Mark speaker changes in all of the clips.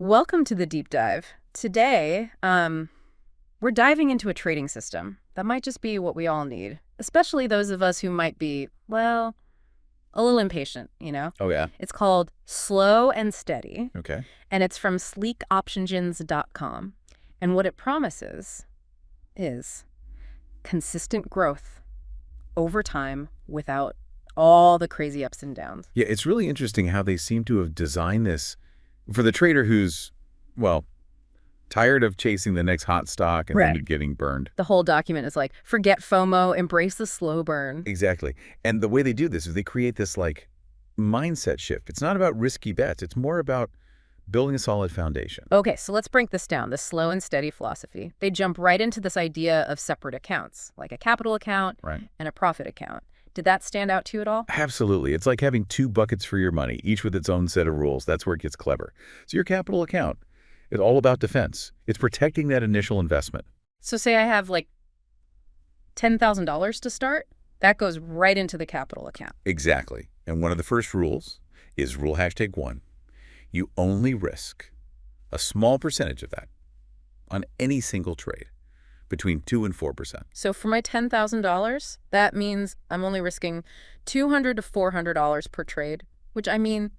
Speaker 1: Welcome to the deep dive. Today, we're diving into a trading system that might just be what we all need, especially those of us who might be, well, a little impatient, you know?
Speaker 2: Oh, yeah.
Speaker 1: It's called Slow and Steady,
Speaker 2: Okay.
Speaker 1: and it's from sleekoptions.com. And what it promises is consistent growth over time without all the crazy ups and downs.
Speaker 2: Yeah, it's really interesting how they seem to have designed this for the trader who's, well, tired of chasing the next hot stock and then getting burned.
Speaker 1: The whole document is like, forget FOMO, embrace the slow burn.
Speaker 2: Exactly. And the way they do this is they create this like mindset shift. It's not about risky bets. It's more about building a solid foundation.
Speaker 1: Okay, so let's break this down, the slow and steady philosophy. They jump right into this idea of separate accounts, like a capital account and a profit account. Did that stand out to you at all?
Speaker 2: Absolutely. It's like having two buckets for your money, each with its own set of rules. That's where it gets clever. So your capital account is all about defense. It's protecting that initial investment.
Speaker 1: So say I have like $10,000 to start, that goes right into the capital account.
Speaker 2: Exactly. And one of the first rules is rule #1. You only risk a small percentage of that on any single trade, between 2 and 4%.
Speaker 1: So for my $10,000, that means I'm only risking $200 to $400 per trade, which I mean,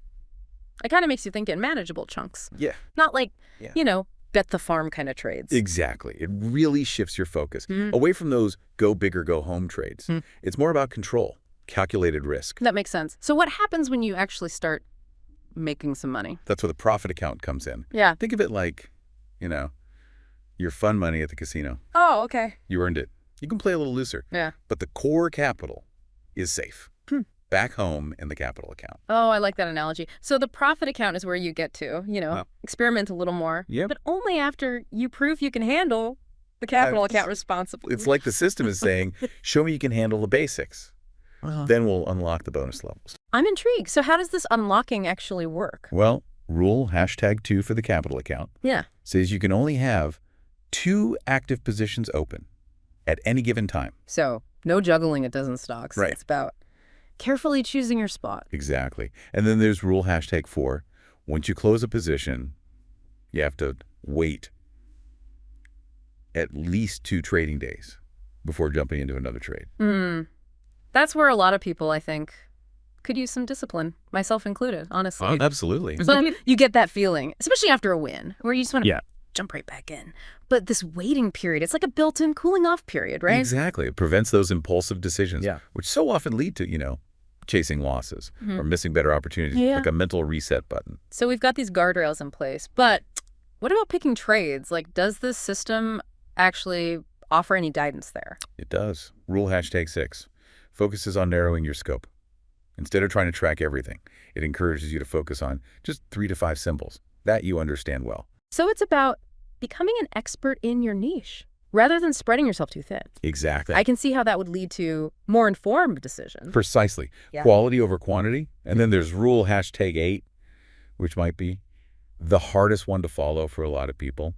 Speaker 1: it kind of makes you think in manageable chunks.
Speaker 2: Yeah.
Speaker 1: Not like, you know, bet the farm kind of trades.
Speaker 2: Exactly. It really shifts your focus away from those go big or go home trades. It's more about control, calculated risk.
Speaker 1: That makes sense. So what happens when you actually start making some money?
Speaker 2: That's where the profit account comes in.
Speaker 1: Yeah.
Speaker 2: Think of it like, you know, your fun money at the casino.
Speaker 1: Oh, okay.
Speaker 2: You earned it. You can play a little looser.
Speaker 1: Yeah.
Speaker 2: But the core capital is safe. Back home in the capital account.
Speaker 1: Oh, I like that analogy. So the profit account is where you get to, you know, experiment a little more.
Speaker 2: Yep.
Speaker 1: But only after you prove you can handle the capital account responsibly.
Speaker 2: It's like the system is saying, show me you can handle the basics. Then we'll unlock the bonus levels.
Speaker 1: I'm intrigued. So how does this unlocking actually work?
Speaker 2: Well, rule #2 for the capital account says you can only have 2 active positions open at any given time.
Speaker 1: So no juggling a dozen stocks.
Speaker 2: Right.
Speaker 1: It's about carefully choosing your spot.
Speaker 2: Exactly. And then there's rule #4. Once you close a position, you have to wait at least 2 trading days before jumping into another trade.
Speaker 1: That's where a lot of people, I think, could use some discipline, myself included, honestly.
Speaker 2: Oh, absolutely.
Speaker 1: So you get that feeling, especially after a win, where you just want to jump right back in. But this waiting period, it's like a built-in cooling off period, right?
Speaker 2: Exactly. It prevents those impulsive decisions, which so often lead to, you know, chasing losses or missing better opportunities, like a mental reset button.
Speaker 1: So we've got these guardrails in place, but what about picking trades? Like, does this system actually offer any guidance there?
Speaker 2: It does. Rule #6 focuses on narrowing your scope. Instead of trying to track everything, it encourages you to focus on just 3 to 5 symbols that you understand well.
Speaker 1: So it's about becoming an expert in your niche rather than spreading yourself too thin.
Speaker 2: Exactly.
Speaker 1: I can see how that would lead to more informed decisions.
Speaker 2: Precisely. Quality over quantity. And then there's rule #8, which might be the hardest one to follow for a lot of people.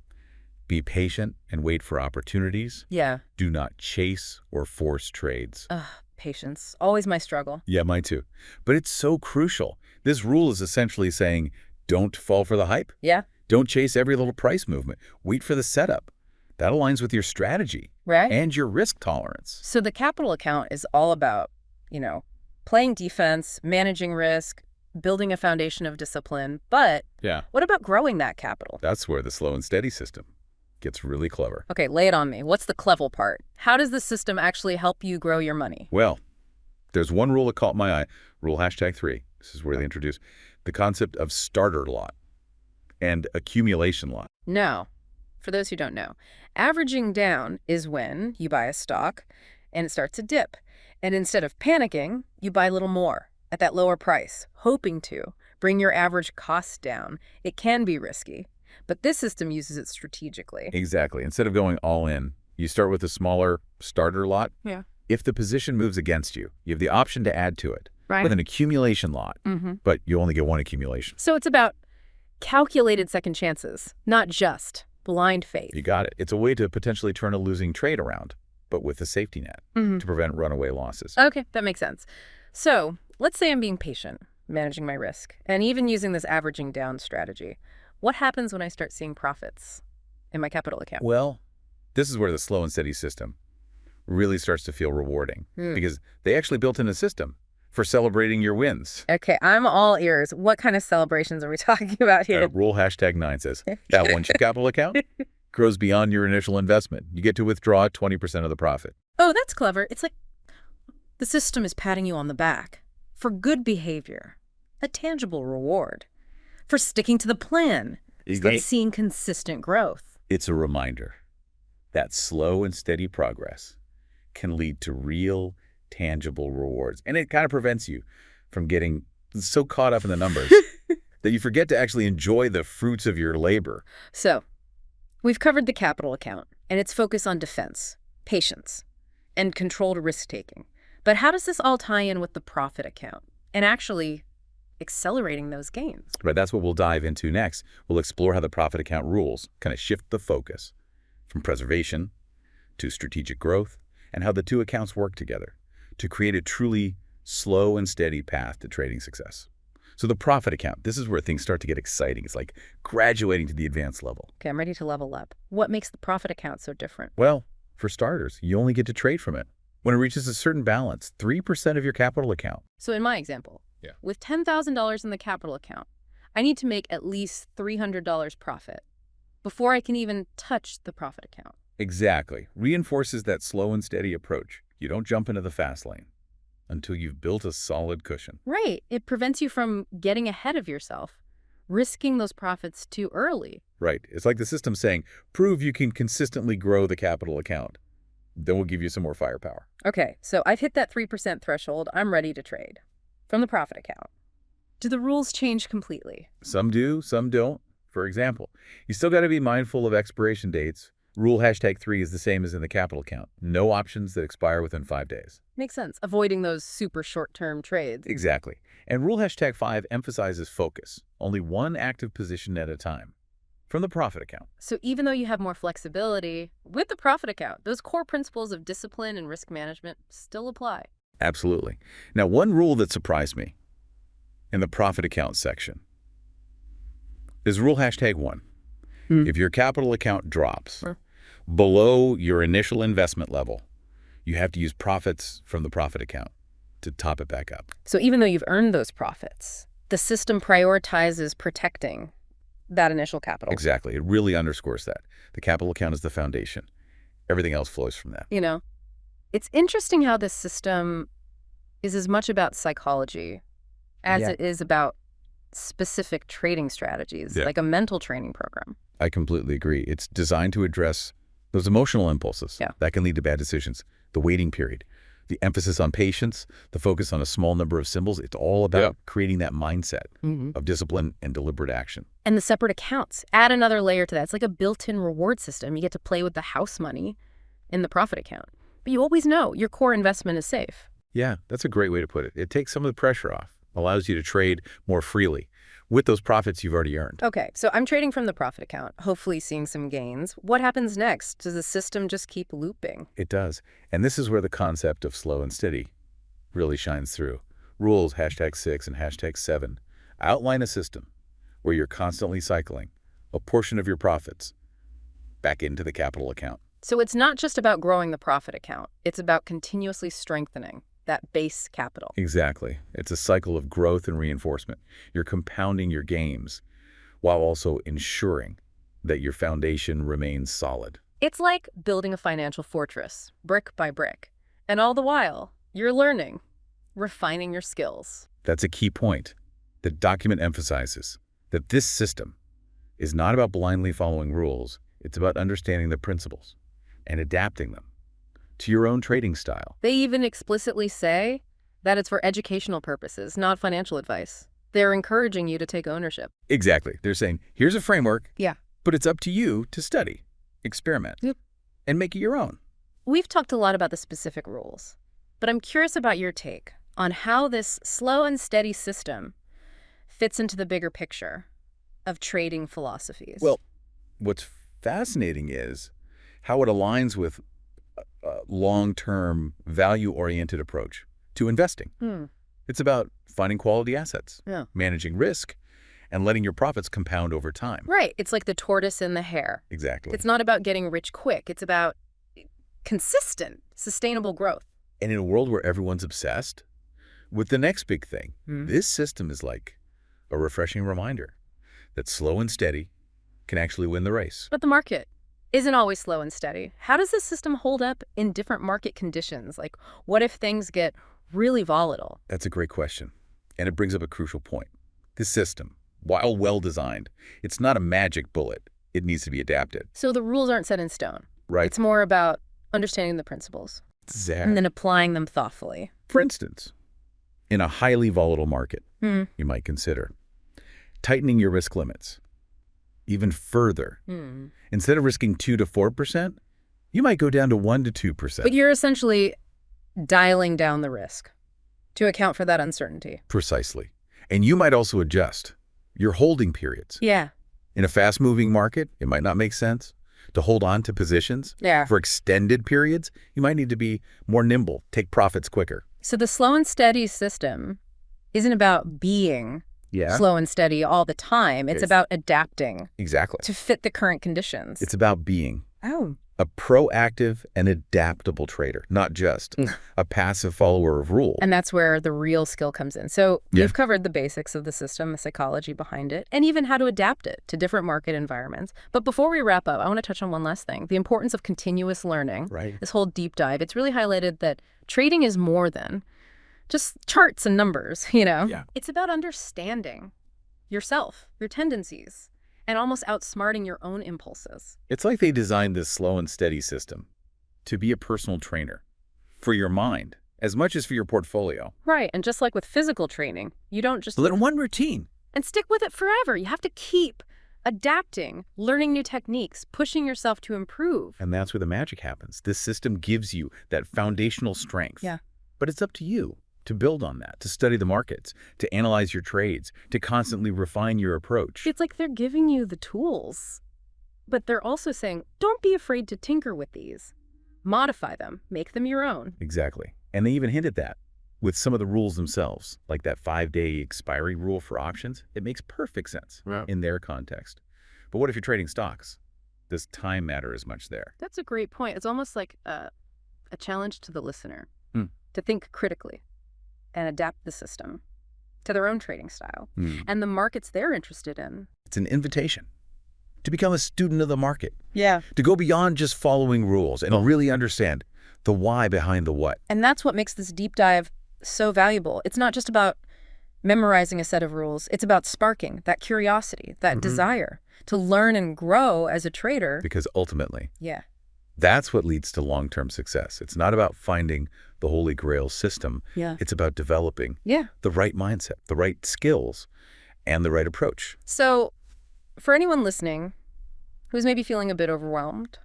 Speaker 2: Be patient and wait for opportunities.
Speaker 1: Yeah.
Speaker 2: Do not chase or force trades.
Speaker 1: Patience. Always my struggle.
Speaker 2: Yeah, mine too. But it's so crucial. This rule is essentially saying, don't fall for the hype.
Speaker 1: Yeah.
Speaker 2: Don't chase every little price movement. Wait for the setup. That aligns with your strategy and your risk tolerance.
Speaker 1: So the capital account is all about, you know, playing defense, managing risk, building a foundation of discipline. But what about growing that capital?
Speaker 2: That's where the slow and steady system gets really clever.
Speaker 1: Okay, lay it on me. What's the clever part? How does the system actually help you grow your money?
Speaker 2: Well, there's one rule that caught my eye, rule #3. This is where they introduce the concept of starter lot and accumulation lot.
Speaker 1: Now, for those who don't know, averaging down is when you buy a stock and it starts to dip. And instead of panicking, you buy a little more at that lower price, hoping to bring your average costs down. It can be risky, but this system uses it strategically.
Speaker 2: Exactly. Instead of going all in, you start with a smaller starter lot.
Speaker 1: Yeah.
Speaker 2: If the position moves against you, you have the option to add to it with an accumulation lot, but you only get one accumulation.
Speaker 1: So it's about calculated second chances, not just blind faith.
Speaker 2: You got it. It's a way to potentially turn a losing trade around, but with a safety net to prevent runaway losses.
Speaker 1: Okay, that makes sense. So let's say I'm being patient, managing my risk, and even using this averaging down strategy. What happens when I start seeing profits in my capital account?
Speaker 2: Well, this is where the slow and steady system really starts to feel rewarding because they actually built in a system for celebrating your wins.
Speaker 1: Okay, I'm all ears. What kind of celebrations are we talking about here?
Speaker 2: Rule #9 says that once your capital account grows beyond your initial investment, you get to withdraw 20% of the profit.
Speaker 1: Oh, that's clever. It's like the system is patting you on the back for good behavior, a tangible reward, for sticking to the plan, and seeing consistent growth.
Speaker 2: It's a reminder that slow and steady progress can lead to real, tangible rewards. And it kind of prevents you from getting so caught up in the numbers that you forget to actually enjoy the fruits of your labor.
Speaker 1: So, we've covered the capital account and its focus on defense, patience, and controlled risk-taking. But how does this all tie in with the profit account and actually accelerating those gains?
Speaker 2: Right, that's what we'll dive into next. We'll explore how the profit account rules kind of shift the focus from preservation to strategic growth and how the two accounts work together to create a truly slow and steady path to trading success. So the profit account, this is where things start to get exciting. It's like graduating to the advanced level.
Speaker 1: Okay, I'm ready to level up. What makes the profit account so different?
Speaker 2: Well, for starters, you only get to trade from it when it reaches a certain balance, 3% of your capital account.
Speaker 1: So in my example, with $10,000 in the capital account, I need to make at least $300 profit before I can even touch the profit account.
Speaker 2: Exactly. Reinforces that slow and steady approach. You don't jump into the fast lane until you've built a solid cushion.
Speaker 1: Right. It prevents you from getting ahead of yourself, risking those profits too early.
Speaker 2: Right. It's like the system saying, prove you can consistently grow the capital account. Then we'll give you some more firepower.
Speaker 1: Okay, so I've hit that 3% threshold. I'm ready to trade from the profit account. Do the rules change completely?
Speaker 2: Some do, some don't. For example, you still got to be mindful of expiration dates. Rule #3 is the same as in the capital account. No options that expire within 5 days.
Speaker 1: Makes sense. Avoiding those super short-term trades.
Speaker 2: Exactly. And rule #5 emphasizes focus. Only one active position at a time from the profit account.
Speaker 1: So even though you have more flexibility with the profit account, those core principles of discipline and risk management still apply.
Speaker 2: Absolutely. Now, one rule that surprised me in the profit account section is rule #1. If your capital account drops below your initial investment level, you have to use profits from the profit account to top it back up.
Speaker 1: So even though you've earned those profits, the system prioritizes protecting that initial capital.
Speaker 2: Exactly. It really underscores that. The capital account is the foundation. Everything else flows from that.
Speaker 1: You know, it's interesting how this system is as much about psychology as it is about specific trading strategies, like a mental training program.
Speaker 2: I completely agree. It's designed to address those emotional impulses that can lead to bad decisions, the waiting period, the emphasis on patience, the focus on a small number of symbols. It's all about creating that mindset of discipline and deliberate action.
Speaker 1: And the separate accounts add another layer to that. It's like a built-in reward system. You get to play with the house money in the profit account. But you always know your core investment is safe.
Speaker 2: Yeah, that's a great way to put it. It takes some of the pressure off, allows you to trade more freely with those profits you've already earned.
Speaker 1: Okay, so I'm trading from the profit account, hopefully seeing some gains. What happens next? Does the system just keep looping?
Speaker 2: It does. And this is where the concept of slow and steady really shines through. Rules #6 and #7 outline a system where you're constantly cycling a portion of your profits back into the capital account.
Speaker 1: So it's not just about growing the profit account. It's about continuously strengthening that base capital.
Speaker 2: Exactly. It's a cycle of growth and reinforcement. You're compounding your gains while also ensuring that your foundation remains solid.
Speaker 1: It's like building a financial fortress, brick by brick. And all the while, you're learning, refining your skills.
Speaker 2: That's a key point. The document emphasizes that this system is not about blindly following rules. It's about understanding the principles and adapting them to your own trading style.
Speaker 1: They even explicitly say that it's for educational purposes, not financial advice. They're encouraging you to take ownership.
Speaker 2: Exactly. They're saying, here's a framework,
Speaker 1: Yeah.
Speaker 2: but it's up to you to study, experiment, and make it your own.
Speaker 1: We've talked a lot about the specific rules, but I'm curious about your take on how this slow and steady system fits into the bigger picture of trading philosophies.
Speaker 2: Well, what's fascinating is how it aligns with a long-term, value-oriented approach to investing. It's about finding quality assets, managing risk, and letting your profits compound over time.
Speaker 1: Right. It's like the tortoise and the hare.
Speaker 2: Exactly.
Speaker 1: It's not about getting rich quick. It's about consistent, sustainable growth.
Speaker 2: And in a world where everyone's obsessed with the next big thing, this system is like a refreshing reminder that slow and steady can actually win the race.
Speaker 1: But the market isn't always slow and steady. How does this system hold up in different market conditions? Like, what if things get really volatile?
Speaker 2: That's a great question. And it brings up a crucial point. This system, while well-designed, it's not a magic bullet. It needs to be adapted.
Speaker 1: So the rules aren't set in stone.
Speaker 2: Right.
Speaker 1: It's more about understanding the principles
Speaker 2: Exactly.
Speaker 1: and then applying them thoughtfully.
Speaker 2: For instance, in a highly volatile market, you might consider tightening your risk limits even further. Instead of risking 2 to 4%, you might go down to 1 to 2%.
Speaker 1: But you're essentially dialing down the risk to account for that uncertainty.
Speaker 2: Precisely. And you might also adjust your holding periods.
Speaker 1: Yeah.
Speaker 2: In a fast-moving market, it might not make sense to hold on to positions.
Speaker 1: Yeah.
Speaker 2: For extended periods, you might need to be more nimble, take profits quicker.
Speaker 1: So the slow and steady system isn't about being slow and steady all the time. It's about adapting.
Speaker 2: Exactly.
Speaker 1: To fit the current conditions.
Speaker 2: It's about being a proactive and adaptable trader, not just a passive follower of rules.
Speaker 1: And that's where the real skill comes in. So we've covered the basics of the system, the psychology behind it, and even how to adapt it to different market environments. But before we wrap up, I want to touch on one last thing, the importance of continuous learning.
Speaker 2: Right.
Speaker 1: This whole deep dive, it's really highlighted that trading is more than just charts and numbers, you know?
Speaker 2: Yeah.
Speaker 1: It's about understanding yourself, your tendencies, and almost outsmarting your own impulses.
Speaker 2: It's like they designed this slow and steady system to be a personal trainer for your mind as much as for your portfolio.
Speaker 1: Right, and just like with physical training, you don't just
Speaker 2: Learn one routine
Speaker 1: and stick with it forever. You have to keep adapting, learning new techniques, pushing yourself to improve.
Speaker 2: And that's where the magic happens. This system gives you that foundational strength.
Speaker 1: Yeah.
Speaker 2: But it's up to you to build on that, to study the markets, to analyze your trades, to constantly refine your approach.
Speaker 1: It's like they're giving you the tools, but they're also saying, don't be afraid to tinker with these. Modify them, make them your own.
Speaker 2: Exactly. And they even hint at that with some of the rules themselves, like that 5-day expiry rule for options. It makes perfect sense in their context. But what if you're trading stocks? Does time matter as much there?
Speaker 1: That's a great point. It's almost like a challenge to the listener to think critically and adapt the system to their own trading style and the markets they're interested in.
Speaker 2: It's an invitation to become a student of the market.
Speaker 1: Yeah.
Speaker 2: To go beyond just following rules and really understand the why behind the what.
Speaker 1: And that's what makes this deep dive so valuable. It's not just about memorizing a set of rules. It's about sparking that curiosity, that desire to learn and grow as a trader.
Speaker 2: Because ultimately,
Speaker 1: Yeah.
Speaker 2: that's what leads to long-term success. It's not about finding the holy grail system.
Speaker 1: Yeah.
Speaker 2: It's about developing
Speaker 1: Yeah.
Speaker 2: the right mindset, the right skills, and the right approach.
Speaker 1: So for anyone listening who's maybe feeling a bit overwhelmed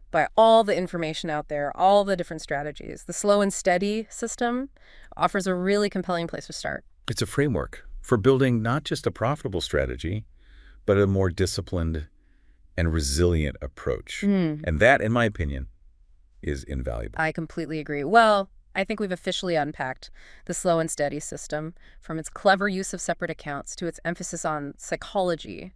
Speaker 1: by all the information out there, all the different strategies, the slow and steady system offers a really compelling place to start.
Speaker 2: It's a framework for building not just a profitable strategy, but a more disciplined and resilient approach. And that, in my opinion, is invaluable.
Speaker 1: I completely agree. Well, I think we've officially unpacked the slow and steady system, from its clever use of separate accounts to its emphasis on psychology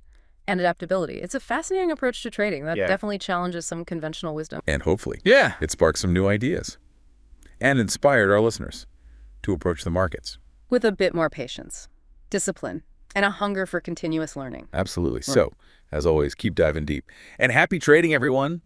Speaker 1: and adaptability. It's a fascinating approach to trading that definitely challenges some conventional wisdom.
Speaker 2: And hopefully, it sparked some new ideas and inspired our listeners to approach the markets
Speaker 1: with a bit more patience, discipline, and a hunger for continuous learning.
Speaker 2: Absolutely. So, as always, keep diving deep. And happy trading, everyone.